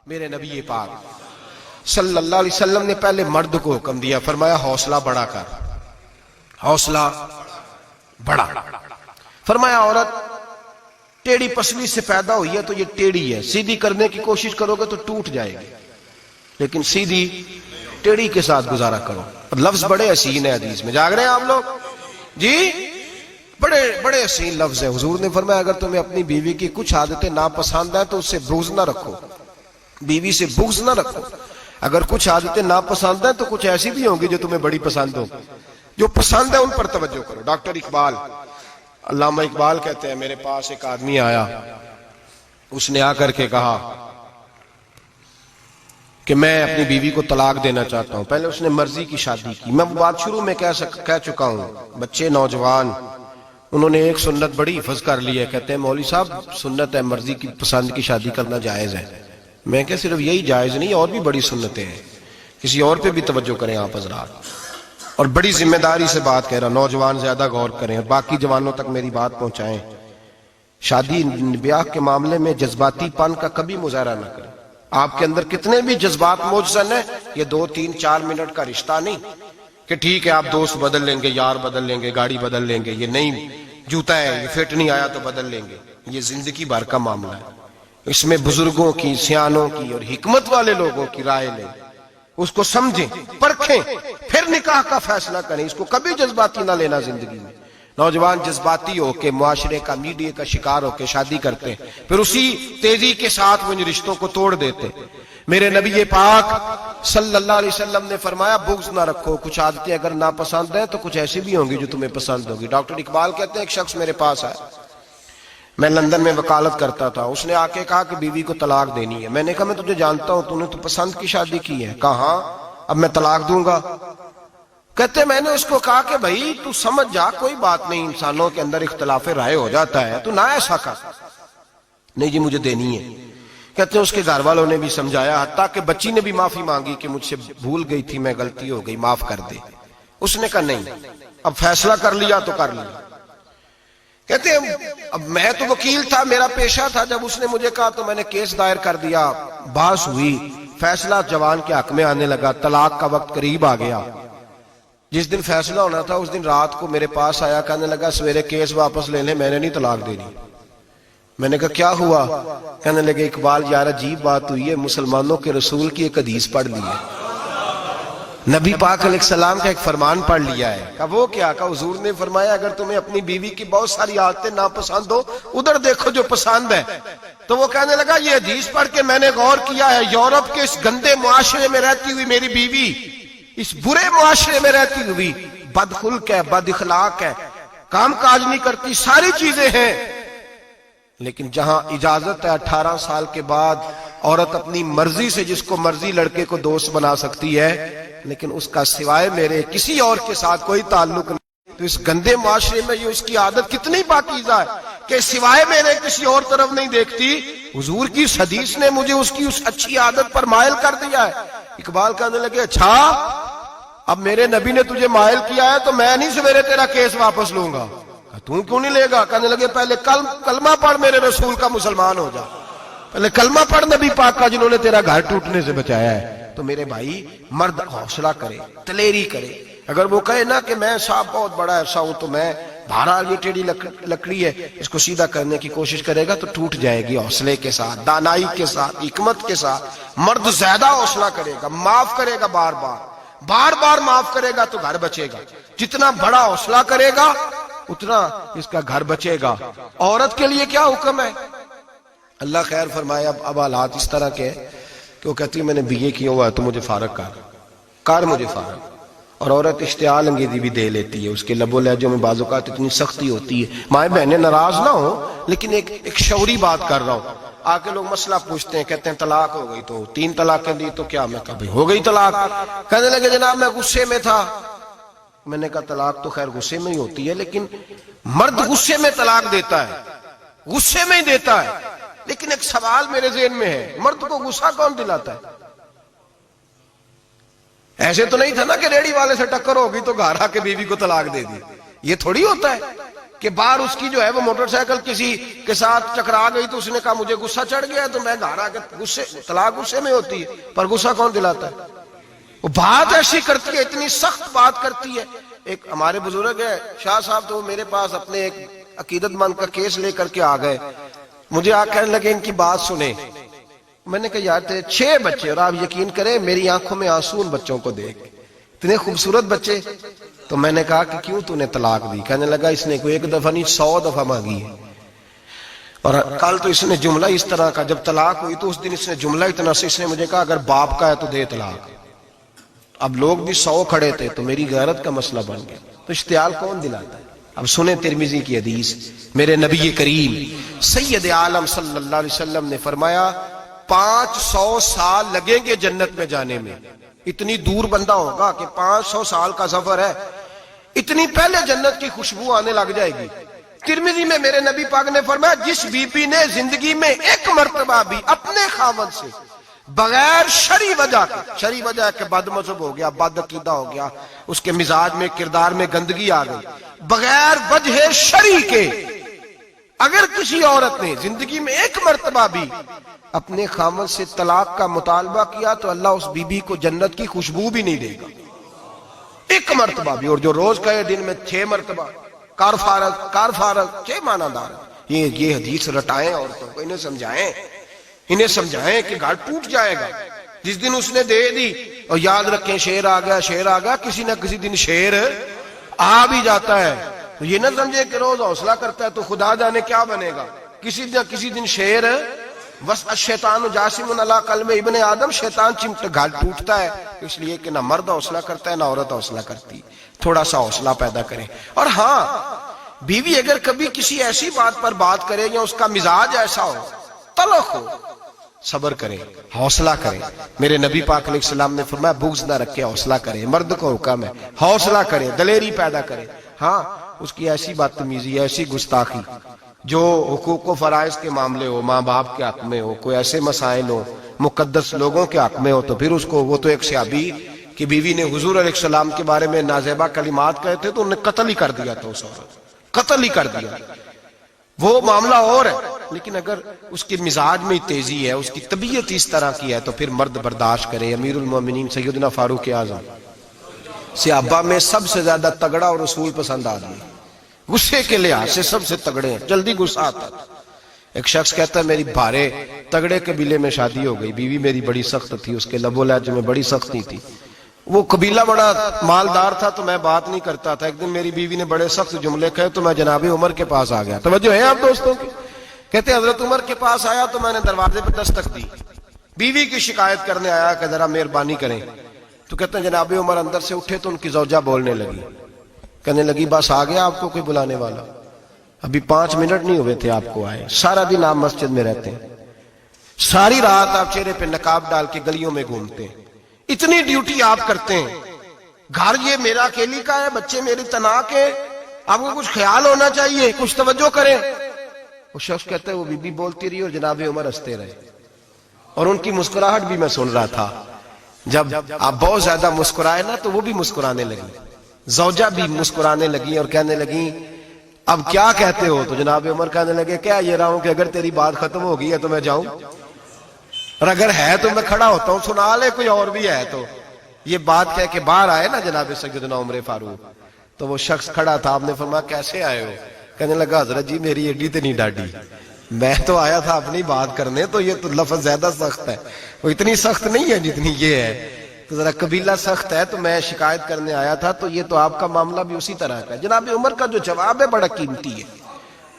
میرے نبی پاک صلی اللہ علیہ وسلم نے پہلے مرد کو حکم دیا، فرمایا حوصلہ بڑا کر، حوصلہ بڑا۔ فرمایا عورت ٹیڑھی پسلی سے پیدا ہوئی ہے تو یہ ٹیڑھی ہے، سیدھی کرنے کی کوشش کرو گے تو ٹوٹ جائے گی، لیکن سیدھی ٹیڑھی کے ساتھ گزارا کرو۔ لفظ بڑے حسین ہیں حدیث میں، جاگ رہے ہیں آپ لوگ جی؟ بڑے بڑے حسین لفظ ہیں۔ حضور نے فرمایا اگر تمہیں اپنی بیوی کی کچھ عادتیں ناپسند ہیں تو اس سے بغض نہ رکھو، بیوی سے بغض نہ رکھو۔ اگر کچھ عادتیں ناپسند ہیں تو کچھ ایسی بھی ہوں گی جو تمہیں بڑی پسند ہو، جو پسند ہے ان پر توجہ کرو۔ ڈاکٹر اقبال، علامہ اقبال کہتے ہیں میرے پاس ایک آدمی آیا، اس نے آ کر کے کہا کہ میں اپنی بیوی کو طلاق دینا چاہتا ہوں۔ پہلے اس نے مرضی کی شادی کی، میں بات شروع میں کہہ چکا ہوں، بچے نوجوان انہوں نے ایک سنت بڑی حفظ کر لی ہے، کہتے ہیں مولوی صاحب سنت ہے مرضی کی پسند کی شادی کرنا جائز ہے۔ میں کہ صرف یہی جائز نہیں، اور بھی بڑی سنتیں ہیں، کسی اور پہ بھی توجہ کریں آپ حضرات، اور بڑی ذمہ داری سے بات کہہ رہا، نوجوان زیادہ غور کریں اور باقی جوانوں تک میری بات پہنچائیں۔ شادی بیاہ کے معاملے میں جذباتی پن کا کبھی مظاہرہ نہ کریں۔ آپ کے اندر کتنے بھی جذبات موجزن ہیں، یہ 2 3 4 منٹ کا رشتہ نہیں کہ ٹھیک ہے آپ دوست بدل لیں گے، یار بدل لیں گے، گاڑی بدل لیں گے، یہ نہیں جوتا ہے یہ فٹ نہیں آیا تو بدل لیں گے، یہ زندگی بھر کا معاملہ ہے۔ اس میں بزرگوں کی، سیانوں کی اور حکمت والے لوگوں کی رائے لیں، اس کو سمجھیں، پرکھیں، پھر نکاح کا فیصلہ کریں۔ اس کو کبھی جذباتی نہ لینا زندگی میں۔ نوجوان جذباتی ہو کے، معاشرے کا، میڈیا کا شکار ہو کے شادی کرتے ہیں، پھر اسی تیزی کے ساتھ وہ ان رشتوں کو توڑ دیتے۔ میرے نبی پاک صلی اللہ علیہ وسلم نے فرمایا بغض نہ رکھو، کچھ عادتیں اگر ناپسند ہیں تو کچھ ایسی بھی ہوں گی جو تمہیں پسند ہوگی۔ ڈاکٹر اقبال کہتے ہیں ایک شخص میرے پاس آیا، میں لندن میں وکالت کرتا تھا، اس نے آ کے کہا کہ بیوی کو طلاق دینی ہے۔ میں نے کہا میں تجھے جانتا ہوں، تو نے تو پسند کی شادی کی ہے۔ کہا ہاں، اب میں طلاق دوں گا؟ کہتے میں نے اس کو کہا کہ بھائی تو سمجھ جا، کوئی بات نہیں، انسانوں کے اندر اختلاف رائے ہو جاتا ہے، تو نہ ایسا کر۔ نہیں جی مجھے دینی ہے۔ کہتے ہیں اس کے گھر والوں نے بھی سمجھایا، حتیٰ کہ بچی نے بھی معافی مانگی کہ مجھ سے بھول گئی تھی، میں غلطی ہو گئی، معاف کر دے۔ اس نے کہا نہیں، اب فیصلہ کر لیا تو کر لیا۔ کہتے ہیں اب میں تو وکیل تھا، میرا پیشہ تھا، جب اس نے مجھے کہا تو میں نے کیس دائر کر دیا، بحث ہوئی، فیصلہ جوان کے حق میں آنے لگا، طلاق کا وقت قریب آ گیا۔ جس دن فیصلہ ہونا تھا اس دن رات کو میرے پاس آیا، کہنے لگا سویرے کیس واپس لے لیں، میں نے نہیں طلاق دینی۔ میں نے کہا کیا ہوا؟ کہنے لگے اقبال یار عجیب بات ہوئی ہے، مسلمانوں کے رسول کی ایک حدیث پڑھ لی ہے، نبی پاک علیہ السلام کا ایک فرمان پڑھ لیا ہے۔ کہا وہ کیا؟ کہا حضور نے فرمایا اگر تمہیں اپنی بیوی کی بہت ساری عادتیں ناپسند ہو، ادھر دیکھو جو پسند ہے۔ تو وہ کہنے لگا یہ حدیث پڑھ کے میں نے غور کیا ہے، یورپ کے اس گندے معاشرے میں رہتی ہوئی میری بیوی، اس برے معاشرے میں رہتی ہوئی بد خلق ہے، بد اخلاق ہے، کام کاج نہیں کرتی، ساری چیزیں ہیں، لیکن جہاں اجازت ہے 18 سال کے بعد عورت اپنی مرضی سے جس کو مرضی لڑکے کو دوست بنا سکتی ہے، لیکن اس کا سوائے میرے کسی اور کے ساتھ کوئی تعلق نہیں۔ تو اس گندے معاشرے میں یہ اس کی عادت کتنی پاکیزہ ہے کہ سوائے میرے کسی اور طرف نہیں دیکھتی۔ حضور کی حدیث نے مجھے اس کی اس اچھی عادت پر مائل کر دیا ہے۔ اقبال کہنے لگے اچھا اب میرے نبی نے تجھے مائل کیا ہے تو میں نہیں سویرے تیرا کیس واپس لوں گا۔ تو کیوں نہیں لے گا؟ کہنے لگے پہلے کلمہ پڑھ میرے رسول کا، مسلمان ہو جا، پہلے کلمہ پڑھ نبی پاک کا جنہوں نے تیرا گھر ٹوٹنے سے بچایا ہے۔ تو میرے بھائی مرد حوصلہ کرے، دلیری کرے۔ اگر وہ کہے نا کہ میں صاحب بہت بڑا ایسا ہوں تو میں بہرحال یہ ٹیڑھی لکڑی ہے اس کو سیدھا کرنے کی کوشش کرے گا تو ٹوٹ جائے گی۔ حوصلے کے ساتھ، دانائی کے ساتھ، حکمت کے ساتھ مرد زیادہ حوصلہ کرے گا، معاف کرے گا، بار بار معاف کرے گا تو گھر بچے گا۔ جتنا بڑا حوصلہ کرے گا اتنا اس کا گھر بچے گا۔ عورت کے لیے کیا حکم ہے؟ اللہ خیر فرمائے۔ اب حالات اس طرح کے کہ وہ کہتی ہے میں نے BA کیا ہوا ہے تو مجھے فارغ کر مجھے فارغ۔ اور عورت اشتعال انگیزی بھی دے لیتی ہے، اس کے لب و لہجوں میں بعض اوقات اتنی سختی ہوتی ہے، مائیں بہنیں ناراض نہ ہو، لیکن ایک شعوری بات کر رہا ہوں۔ آ کے لوگ مسئلہ پوچھتے ہیں، کہتے ہیں طلاق ہو گئی تو 3 طلاقیں دی تو کیا؟ میں کہا بھائی ہو گئی طلاق۔ کہنے لگے جناب میں غصے میں تھا۔ میں نے کہا طلاق تو خیر غصے میں ہی ہوتی ہے، لیکن مرد غصے میں طلاق دیتا ہے، غصے میں ہی دیتا ہے، لیکن ایک سوال میرے ذہن میں ہے، مرد کو غصہ کون دلاتا ہے؟ ایسے تو نہیں تھا نا کہ ریڑی والے سے ٹکر ہوگی تو گھر آ کے بیوی کو طلاق دے دی، یہ تھوڑی ہوتا ہے۔ کہ باہر اس کی جو ہے وہ موٹر سائیکل کسی کے ساتھ ٹکرا گئی تو اس نے کہا مجھے غصہ چڑھ گیا تو میں گھر آ کے غصے، طلاق غصے میں ہوتی ہے، پر غصہ کون دلاتا ہے؟ وہ بات ایسی کرتی ہے، اتنی سخت بات کرتی ہے. ایک ہمارے بزرگ ہے شاہ صاحب، تو میرے پاس اپنے ایک عقیدت مند کا کیس لے کر کے آ گئے. مجھے آ کہنے لگے ان کی بات سنیں. میں نے کہا یار تیرے 6 بچے، اور آپ یقین کریں میری آنکھوں میں آنسو ان بچوں کو دیکھ، اتنے خوبصورت بچے. تو میں نے کہا کہ کیوں تو نے طلاق دی؟ کہنے لگا اس نے کوئی 1 دفعہ نہیں 100 دفعہ مانگی ہے. اور کل تو اس نے جملہ اس طرح کا، جب طلاق ہوئی تو اس دن اس نے جملہ اتنا سے، اس نے مجھے کہا اگر باپ کا ہے تو دے طلاق. اب لوگ بھی 100 کھڑے تھے تو میری غیرت کا مسئلہ بن گیا. تو اشتعال کون دلاتا ہے؟ اب سنیں ترمذی کی حدیث. میرے نبی کریم سید عالم صلی اللہ علیہ وسلم نے فرمایا 500 سال لگیں گے جنت میں جانے میں. اتنی دور بندہ ہوگا کہ 500 سال کا سفر ہے، اتنی پہلے جنت کی خوشبو آنے لگ جائے گی. ترمذی میں میرے نبی پاک نے فرمایا جس بی بی نے زندگی میں 1 مرتبہ بھی اپنے خاوند سے بغیر شرعی وجہ کے، شرعی وجہ کہ بد مذہب ہو گیا، بد عقیدہ ہو گیا، اس کے مزاج میں کردار میں گندگی آ گئی، بغیر وجہ شرعی کے اگر کسی عورت نے زندگی میں 1 مرتبہ بھی اپنے خاوند سے طلاق کا مطالبہ کیا تو اللہ اس بی بی کو جنت کی خوشبو بھی نہیں دے گا. 1 مرتبہ بھی. اور جو روز کہے دن میں 6 مرتبہ کار فارغ 6 معنی دار. یہ حدیث رٹائیں عورتوں کو، انہیں سمجھائیں کہ گھر ٹوٹ جائے گا. جس دن اس نے دے دی، اور یاد رکھیں شیر آ گیا، کسی نہ کسی دن شیر آ بھی جاتا ہے. تو یہ نہ سمجھے کہ روز حوصلہ کرتا ہے تو خدا جانے کیا بنے گا. کسی نہ کسی دن شیر بس الشیطان جاسم علی قلب ابن آدم، شیطان گھر ٹوٹتا ہے. اس لیے کہ نہ مرد حوصلہ کرتا ہے نہ عورت حوصلہ کرتی. تھوڑا سا حوصلہ پیدا کریں. اور ہاں بیوی اگر کبھی کسی ایسی بات پر بات کرے یا اس کا مزاج ایسا ہو، تلخ ہو، صبر کریں، حوصلہ کریں. میرے نبی پاک علیہ السلام نے فرمایا بغض نہ رکھے، حوصلہ کریں. مرد کو حکم ہے حوصلہ کریں، دلیری پیدا کریں. ہاں اس کی ایسی بدتمیزی، ایسی گستاخی جو حقوق و فرائض کے معاملے ہو، ماں باپ کے حق میں ہو، کوئی ایسے مسائل ہو مقدس لوگوں کے حق میں ہو، تو پھر اس کو، وہ تو ایک صحابی کی بیوی نے حضور علیہ السلام کے بارے میں نازیبا کلمات کہے تھے تو انہیں قتل ہی کر دیا تھا. اس عورت قتل ہی کر دیا. وہ معاملہ اور ہے، لیکن اگر اس کے مزاج میں تیزی ہے، اس کی طبیعت اس طرح کی ہے تو پھر مرد برداشت کرے. امیر المومنین سیدنا فاروق اعظم صحابہ میں سب سے زیادہ تگڑا اور اصول پسند آدمی، غصے کے لحاظ سے سب سے تگڑے ہیں، جلدی غصہ آتا تھا. ایک شخص کہتا ہے میری بھارے تگڑے قبیلے میں شادی ہو گئی، بیوی میری بڑی سخت تھی، اس کے لب و لہجے میں بڑی سختی تھی. وہ قبیلہ بڑا مالدار تھا تو میں بات نہیں کرتا تھا. ایک دن میری بیوی نے بڑے سخت جملے کہے تو میں جناب عمر کے پاس آ گیا. توجہ ہے آپ دوستوں کی؟ کہتے حضرت عمر کے پاس آیا تو میں نے دروازے پہ دستک دی، بیوی کی شکایت کرنے آیا کہ ذرا مہربانی کریں. تو کہتے ہیں جناب عمر اندر سے اٹھے تو ان کی زوجہ بولنے لگی، کہنے لگی بس آ گیا آپ کو کوئی بلانے والا؟ ابھی 5 منٹ نہیں ہوئے تھے آپ کو آئے. سارا دن آپ مسجد میں رہتے ہیں، ساری رات آپ چہرے پہ نقاب ڈال کے گلیوں میں گھومتے ہیں، اتنی ڈیوٹی آپ کرتے ہیں. گھر یہ میرا اکیلی کا ہے، بچے میری تنہا کے، آپ کو کچھ خیال ہونا چاہیے، کچھ توجہ کریں. وہ شخص کہتا ہے وہ بی بی بولتی رہی اور جناب عمر ہنستے رہے، اور ان کی مسکراہٹ بھی میں سن رہا تھا. جب آپ بہت زیادہ مسکرائے نا تو وہ بھی مسکرانے لگی، زوجہ بھی مسکرانے لگی اور کہنے لگی اب کیا کہتے ہو؟ تو جناب عمر کہنے لگے کیا یہ رہا ہوں کہ اگر تیری بات ختم ہو گئی ہے تو میں جاؤں، اور اگر ہے تو میں کھڑا ہوتا ہوں، سنا لے کوئی اور بھی ہے تو. یہ بات کہہ کے باہر آئے نا جناب سیدنا عمر فاروق، تو وہ شخص کھڑا تھا. آپ نے فرمایا کیسے آئے ہو؟ کہنے لگا حضرت جی میری ایڈی تے نہیں ڈاڈی، میں تو آیا تھا اپنی بات کرنے، تو یہ تو لفظ زیادہ سخت ہے، وہ اتنی سخت نہیں ہے جتنی یہ ہے، تو ذرا قبیلہ سخت ہے تو میں شکایت کرنے آیا تھا. تو یہ تو آپ کا معاملہ بھی اسی طرح کا ہے. جناب عمر کا جو جواب ہے بڑا قیمتی ہے.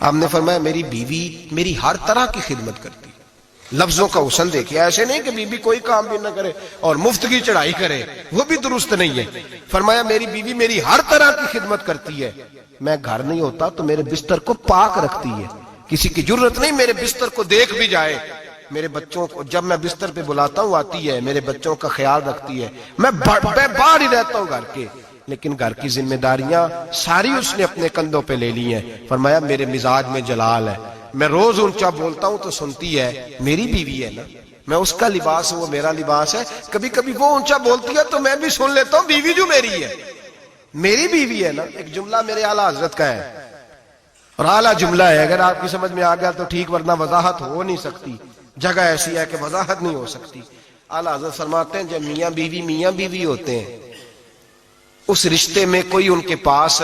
آپ نے فرمایا میری بیوی میری ہر طرح کی خدمت کرتی. لفظوں کا حسن دیکھیں، ایسے نہیں کہ بیوی کوئی کام بھی نہ کرے اور مفت کی چڑھائی کرے، وہ بھی درست نہیں ہے. فرمایا میری بیوی میری ہر طرح کی خدمت کرتی ہے، میں گھر نہیں ہوتا تو میرے بستر کو پاک رکھتی ہے، کسی کی جرت نہیں میرے بستر کو دیکھ بھی جائے. میرے بچوں کو جب میں بستر پہ بلاتا ہوں آتی ہے، میرے بچوں کا خیال رکھتی ہے. میں باہر ہی رہتا ہوں گھر کے، لیکن گھر کی ذمہ داریاں ساری اس نے اپنے کندھوں پہ لے لی ہیں. فرمایا میرے مزاج میں جلال ہے، میں روز اونچا بولتا ہوں تو سنتی ہے، میری بیوی ہے نا، میں اس کا لباس ہوں وہ میرا لباس ہے. کبھی کبھی وہ اونچا بولتی ہے تو میں بھی سن لیتا ہوں، بیوی جو میری ہے، میری بیوی ہے نا. ایک جملہ میرے اعلیٰ حضرت کا ہے اور اعلیٰ جملہ ہے، اگر آپ کی سمجھ میں آ گیا تو ٹھیک، ورنہ وضاحت ہو نہیں سکتی، جگہ ایسی ہے کہ وضاحت نہیں ہو سکتی۔ اعلیٰ حضرت فرماتے ہیں جب میاں بیوی ہوتے ہیں، اس رشتے میں کوئی ان کے پاس